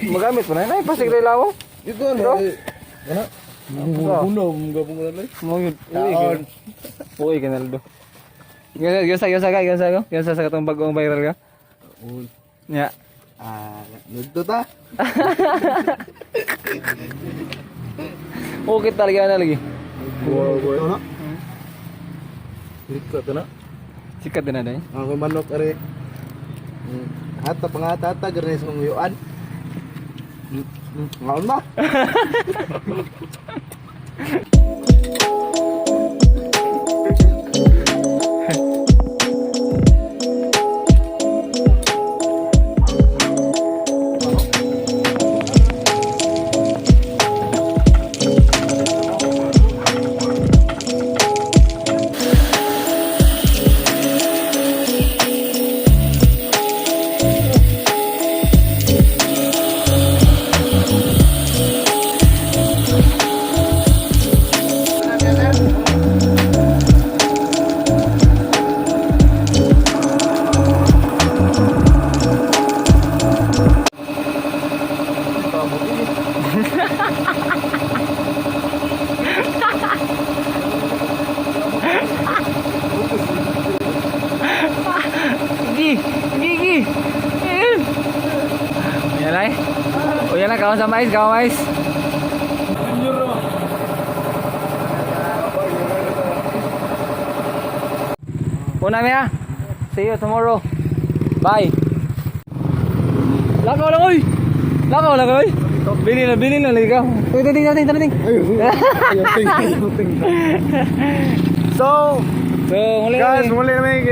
Magamit mo na. Nay, pasig rin lawo. Ito ano? Ano? Buno, gabong ko na. Mo yun. Uy, kanaldo. Gasa sa katong bagong viral ka. Uy. Nya. Nagto ta. Okay talaga na lagi. Ito na. Ito na. Sikat din na dai. Ako manok are. Hata pangatata ganes mong yuan. Ngaon ba? Gigi. Yan ay. O yan na, kawan sa mais. Una mi ha. See you tomorrow. Bye. Lakaw lang oy. Bilin na ligaw. Uy, dating. So, muli Guys, muli na may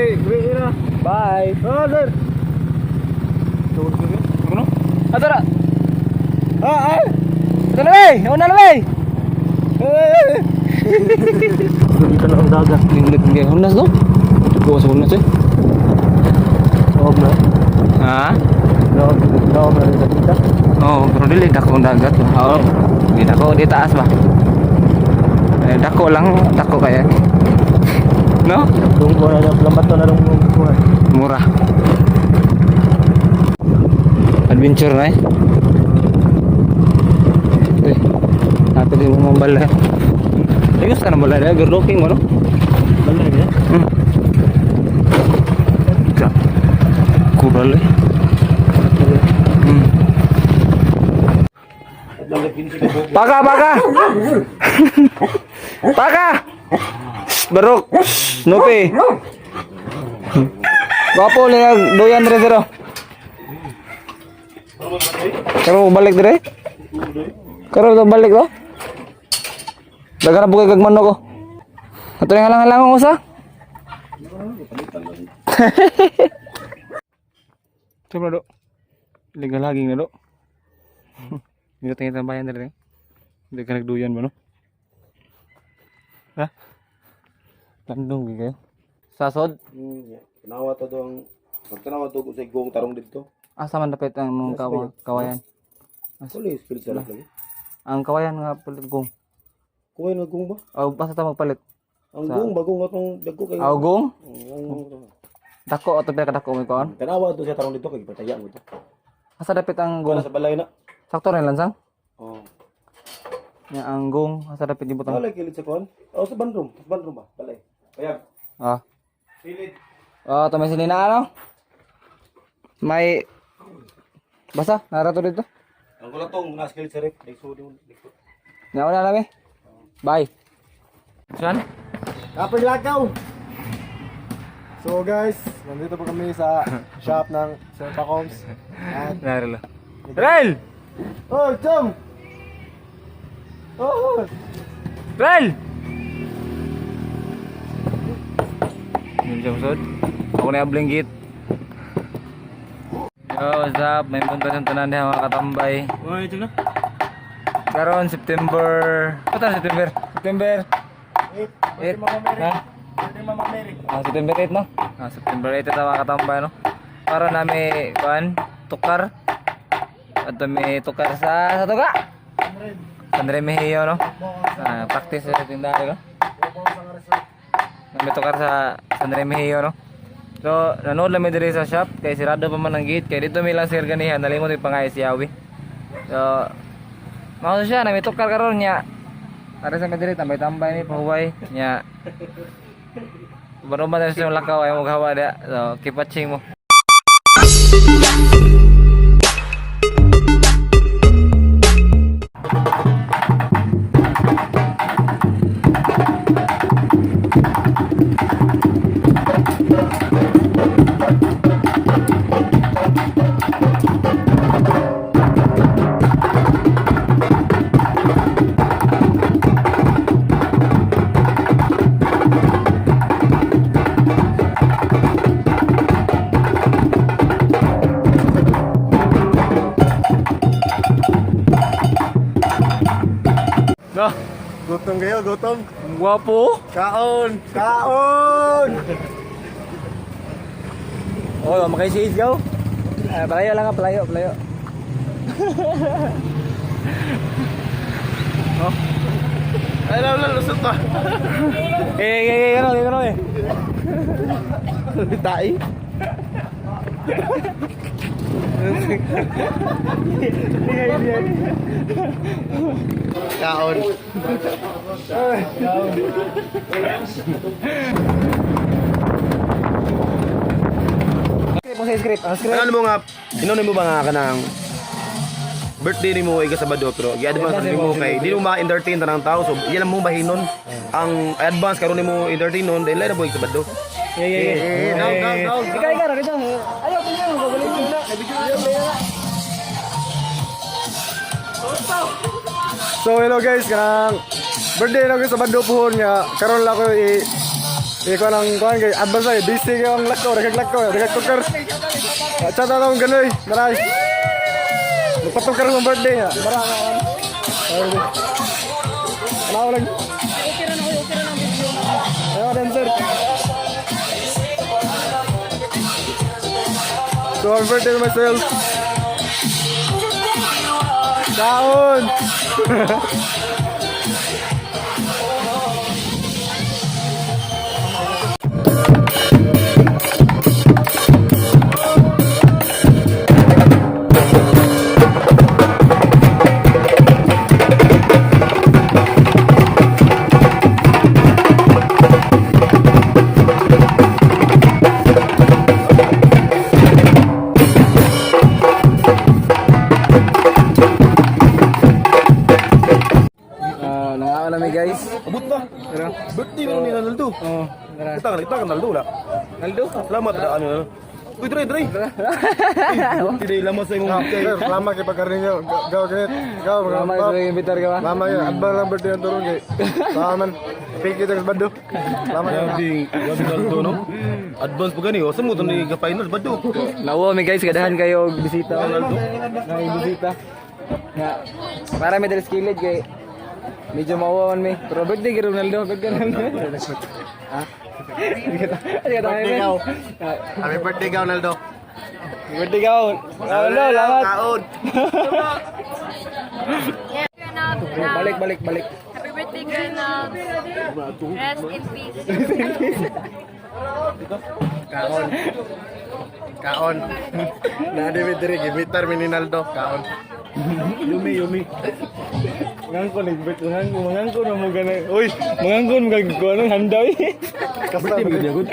bye. Oh, sir. Ano? Atara. Ah. Ito na bay. Una na bay. Dito na ang dagat. Hindi hunas no? Bukas hunas eh. Loob na. Ha? Loob na rin sa kita. Oo, pero dili dako ang dagat. Oo. Di dako di taas ba? Dako lang, dako kaya. No? Tunggu na yung lambat na lang buhay. Murah. Adventure na eh. Nato din mo bala. Ayos ka na bala dahil gerdoking mo no? Bala ya? Kural eh. Paka! Paka! Barok! Nupi! Gwapo lang doyan dire zero. Karo balik dire? Karo balik do? Daga na bugay kag manok ko. Ato nga lang usa. Coba do. Legal lagi na do. Dito tingin tambayan dire. Hindi ka nagduyan ba no? Ha? Landong kayo. Sasod? Tanawa to doang pagtanawa to ko sa igong tarong dito. Asa man dapat ang mga kawayan? Kulis sa lagi. Ang kawayan nga palit gong. Kuhay na gong ba? Aw basta ta magpalit. Ang gong bagong atong dagko kay. Aw gong? Dako ato pila kadako mo kon. Tanawa to sa tarong dito kay pataya mo to. Asa dapat ang gong? Sa balay na. Sakto rin lansang? Oh. Nya ang gong asa dapat ibutang? Balay kilit sa kon. Oh sa bandroom ba? Balay. Payag. Ah. Kilit. Oh, to may silina ano? May basa narato dito. Ang kulatong nasa kilit sa rep. Nagsudi mo likod. Nauna na mi. Bye. Saan? Kapag lagaw. So guys, nandito po kami sa shop ng Sir Pacoms. At Narilo. Rel! oh, Chong! Oh! Rel! Yung sud. Ako na ablinggit. Yo, what's up? May punta ng tanan diha mga katambay. Oh, ito na. Karon September. September 8. Ha? September 8 no? September 8 ito mga katambay no? Para nami kuan tukar. At may tukar sa tuga. Andre Mejio no? Practice sa tindahan no? May tukar sa Andre Mejio no? So, nanood lang mi diri sa shop kay sirado pa man ang gate kay dito mi lang sir ganihan nalimot yung pangay si Yawi. So, mao siya na may tukar karon nya. Para sa kadiri tambay-tambay ni pahuway nya. Baru man sa lakaw ay mo gawa da. So, keep watching mo. No. Gutom kayo, gutom. Ang gwapo. Kaon! Kaon! Oh, makay si Isgaw. Palayo lang ka, palayo. Oh. Ay, lusot pa. Gano eh. Tai. Kaon. Script mo sa script. Ang script. Ano mo nga, inunin mo ba nga ka ng birthday ni mo ay kasabado pero i-advance ni mo kay di mo ma-entertain tanang tao so yan ang mo bahinon ang advance karon nimo entertain nun dahil na mo kasabado. Ikaw dito. Ayaw ko niyo babalik dito. So hello guys, kanang birthday na ko sa Bando puhon nga karon la ko ko nang kuan kay advance ay busy ko ang lakaw, dagat tukar. Chat na akong ganoy, maray. Magpatukar ng birthday nga, marami ako. Ano lang? Okay na ang video. Ayaw din sir. So happy birthday to myself. Kaon! Nami guys. Abot na. Birthday mo ni Naldo. Oh, Kita kan Naldo la. Naldo. Selamat na ano. Uy, dre. Tidak lama sa imong Sir, lama kay pagkarin nyo. Gaw kaya. Gaw, Mama mga ko invitar ka ba? lama yun. Adbang lang birthday ang turun kay. Saman. Piki tayo sa Bando. Lama yun. Grabe Naldo no. Advance pa gani, sa mo to ni ka final bado. Nawo mi guys, kadahan kayo og bisita. Naldo. Nang bisita. Nga para may dalas kilid kay medyo mawawan mi. Pero birthday kay Ronaldo, birthday Ronaldo. Ha? Birthday Gaw. Happy birthday Gaw, Naldo. Birthday ka. Ronaldo, lamat. Kaon. Balik. Happy birthday, Granal. Rest in peace. Kaon. Na-David Diri, gimitar mi ni Naldo. Kaon. Yumi. Ngangko nagbet ngangko na mo gana. Uy, ngangko mo ano handaw eh. Birthday mo gani agad.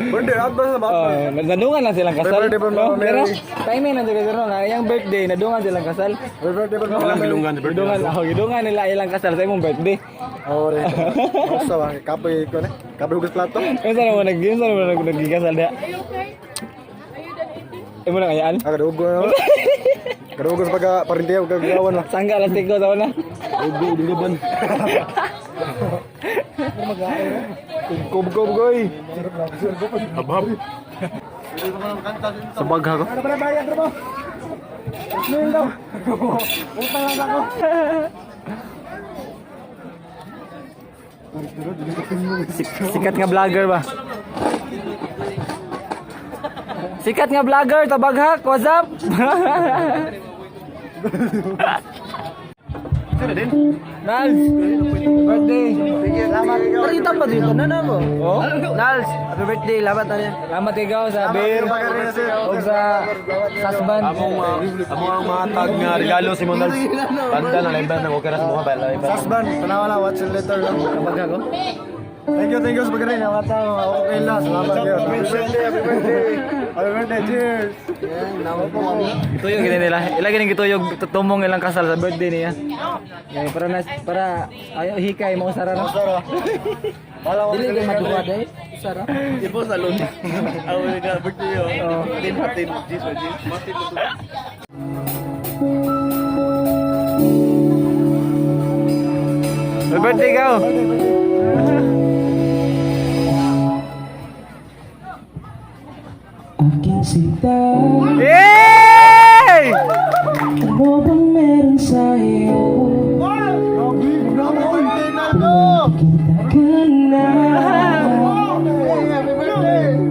Birthday, advance na ba? Nadungan lang silang kasal. Birthday pa No, Mama pero Mary. timing na sila pero nga yung birthday nadungan silang kasal. Happy birthday pa Walang bilungan sa birthday. Gidungan nila ilang kasal sa imong birthday. Oo rin. Basta ba? Kapoy ko na. Kapoy hugas plato. Unsa na mo nagkasal dia? Imo na kayaan? Kadugo na. Kadugo sa pagka-parintiyaw, gagawan na. Sangga lang tiko sa una. Ugo dugaban. Kubgoy. Habhab. Sa bagha ko. Ano ba na bayad mo? Ismail daw. Utang lang ako. Sikat nga vlogger ba? Sikat nga vlogger, tabaghak, what's up? Nals! Birthday! Salamat. Kita pa dito na na mo. Oh? Nals, happy birthday. Labat na niya. Salamat ikaw sa beer o sa sasban. Amo ang mga tag nga regalo si Monal. Banda na live na okay ra sa mukha ba live. Sasban, tanawa na, watch you later lang. Kapag ako? Thank you sa pagkain. Mga tao, okay lang. Salamat kayo. Happy birthday, happy birthday. Happy birthday, cheers. Gituyog gini nila. Ilagi ning gituyog tumong ilang kasal sa birthday niya. Kaya para ayo hikay mo sara na. Dili kay maduwa day. Sara. Ipo sa lun. Awal ka birthday yo. Tin hatin Jesus. Happy birthday ka. Aking sinta, Yay! ano bang meron sa'yo? Kita ka na,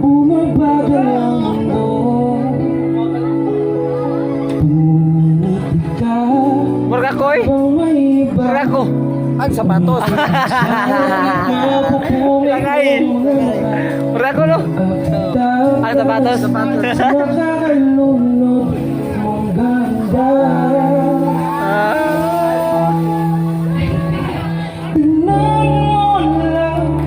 bumabagal ang mundo. Pumiti ka, Murga koy. bang may iba? Murga ko. Ang sapatos. Langay. Murga ko no. Ang sapatos. Nakakalunod mong ganda. Tingnan mo lang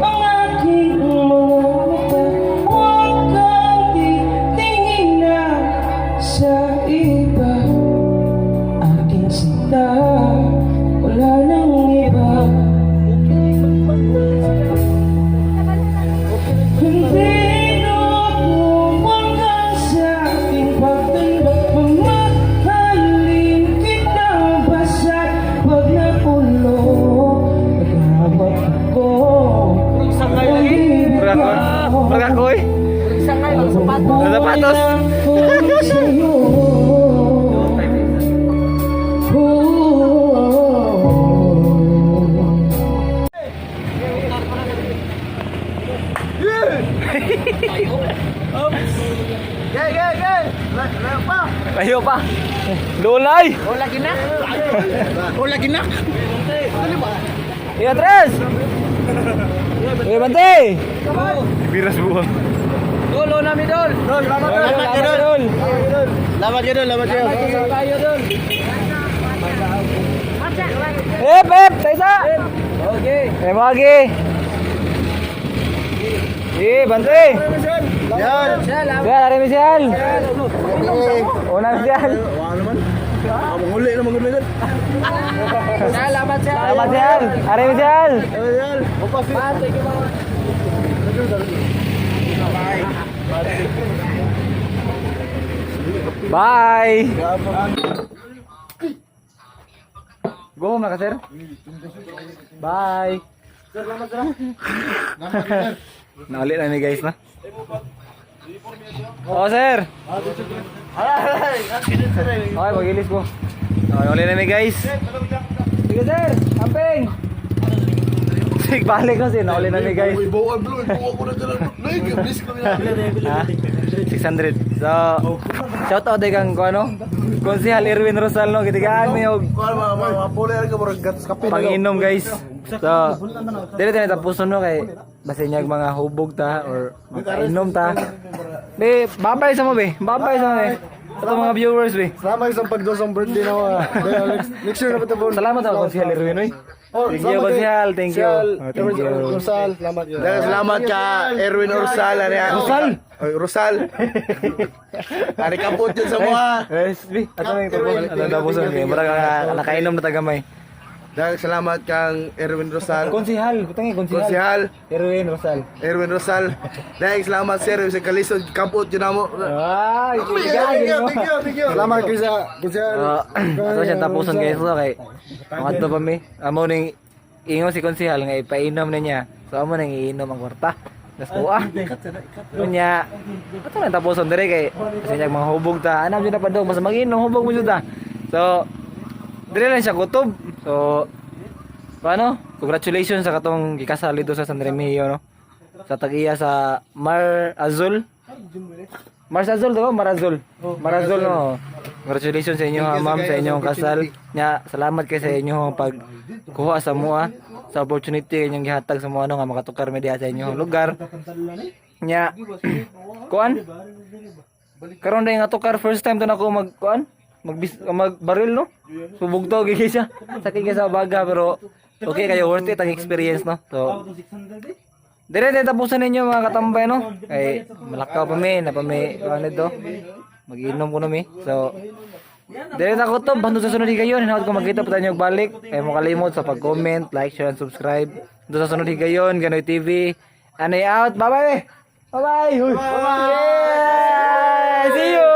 ang aking mga mata. Huwag kang titingin na sa iba. Aking sinta, wala nang iba. Hindi nakukuha ka sa aking pagtanda. Mamahalin kita basta't pag napulog. Naghabak ako. Murga ko. Murga koy. Sangay ng sapatos. Ang sapatos. Sa'yo. Layo pa. Lulay. Wala ginak. Wala ginak. Iya tres. Iya bante. Biras buang. Dolo na mi dol. Selamat dul. Lamat kayo, lamat kayo. Kayo dol. Hep, Taisa. Okay. Mo lagi. Bante. Yan. Yan, ada Michelle. Una Michelle. Manguli na manguli na. Salamat sa. Selamat Michelle. Ada Michelle. Bye. Go na ka sir. Bye. Nauli na ni guys na. Oh sir. Okay, magilis ko. Nauli na ni guys. Sige sir, amping. Sige, balik ko sir. Nauli na ni guys. Ha? 600. So, shout out day kang ko ano? Konsehal Erwin Rosal no, kitigaan mi og panginom guys. So, dili tayo tapuson no kay basta niya mga hubog ta or makainom ta. Be, babay sa mo be. Babay sa mo be. Ito mga viewers be. Salamat sa pagdosong birthday na mga. Next year na pa ito po. Salamat ako Konsehal Erwin oy. Thank you Konsehal, thank you. Oh, thank you. Rosal, salamat yun. Salamat ka Erwin Orsal. Rosal? Oy, Rosal. Ari kapot yun sa mga. Yes, be. Ato na yung tapos. Ano tapuson be. Mura ka nakainom na tagamay. Dahil salamat kang Erwin Rosal. Konsehal, butang konsehal. Konsehal Erwin Rosal. Erwin Rosal. Dahil salamat sir sa kalisod kapot yun na mo. Ah, Thank you. Salamat kayo sa Ato siya tapuson guys so kay mga to pa mi. Amo ning ingon si konsehal nga ipainom na niya. So amo nang iinom ang kwarta. Das ko Kunya. Ato na tapuson dire kay kasi niya mga hubog ta. Anam jud na padong mas mag-inom hubog mo jud ta. So dire lang siya kutob. So paano? Congratulations sa katong gikasal dito sa San Remigio no. Sa tag-iya sa Mar Azul. Mar Azul to, Mar Azul. Mar Azul no. Congratulations sa inyo ha, ma'am, sa inyong kasal. Nya, salamat kay sa inyong pagkuha sa mua sa opportunity inyong gihatag sa mga nga makatukar mi diha sa inyong lugar. Nya, kuan? Karon day nga tukar first time to nako magkuan? Magbaril no? Subugto gigi siya. Sakit ka sa baga pero okay kayo, worth it ang experience no. So dire tapusan ninyo mga katambay no. Kay malakaw pa mi na pa mi ano to. Mag-inom ko na mi. So dire na ko to bando sa sunod higayon. Hinaut ko magkita pa tayo balik. Kay mo kalimot sa pag-comment, like, share, and subscribe. Do sa sunod higayon, Ganoy TV. Anay out. Bye-bye. Bye-bye. Bye-bye. Yeah! See you.